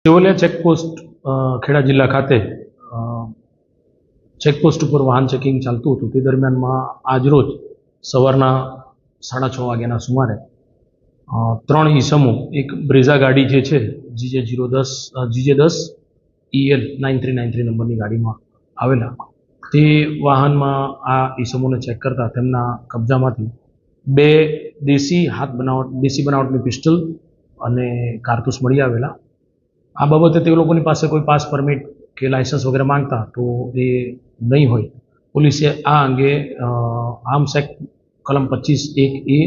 કેવલિયા checkpost Kheda જિલ્લા ખાતે checkpost ઉપર વાહન ચેકિંગ ચાલતું હતું. તે દરમિયાનમાં આજરોજ સવારના 6:30 વાગ્યાના સુમારે 3 ઈસમો એક બ્રેઝા ગાડી જે છે GJ10 EL 9393 નંબરની ગાડીમાં આવેલા. તે વાહનમાં આ ઈસમોને ચેક કરતા તેમના કબજામાંથી 2 દેશી બનાવટની પિસ્ટલ અને કારતૂસ મળી આવેલા. આ બાબતે તે લોકોની પાસે કોઈ પાસ પરમિટ કે લાયસન્સ વગેરે માંગતા તો એ નહીં હોય. પોલીસે આ અંગે આર્મ્સ એક્ટ કલમ 25(1)(a),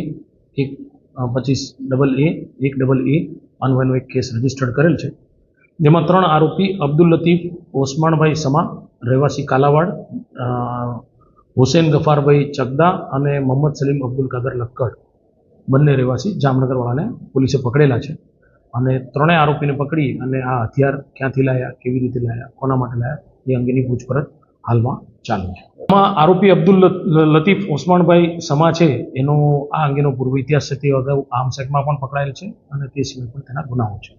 25(a)(1)(a) અન્વયનો એક કેસ રજીસ્ટર્ડ કરેલ છે, જેમાં 3 આરોપી અબ્દુલ લતીફ ઓસમાણભાઈ સમા રહેવાસી કાલાવાડ, હુસેન ગફારભાઈ ચકદા અને મોહમ્મદ સલીમ અબ્દુલ કાદર લક્કડ બંને રહેવાસી જામનગરવાળાને પોલીસે પકડેલા છે. અને 3 આરોપીને પકડી અને આ હથિયાર ક્યાંથી લાયા, કેવી રીતે લાયા, કોના માટે લાયા એ અંગેની પૂછપરછ હાલમાં ચાલુ છે. આમાં આરોપી અબ્દુલ લતીફ ઓસમાણભાઈ સમા છે, એનો આ અંગેનો પૂર્વ ઇતિહાસ છે. તે અગાઉ આર્મ્સ એક્ટમાં પણ પકડાયેલ છે અને તે સિવાય પણ તેના ગુનાઓ છે.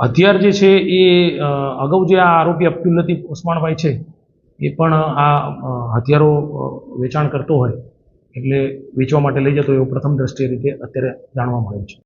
હથિયાર જે છે એ અગાઉ જે આ આરોપી અબ્દુલ લતીફ ઓસમાણભાઈ છે એ પણ આ હથિયારો વેચાણ કરતો હોય એટલે વેચવા માટે લઈ જતો એવો પ્રથમ દ્રષ્ટિએ રીતે અત્યારે જાણવા મળે છે.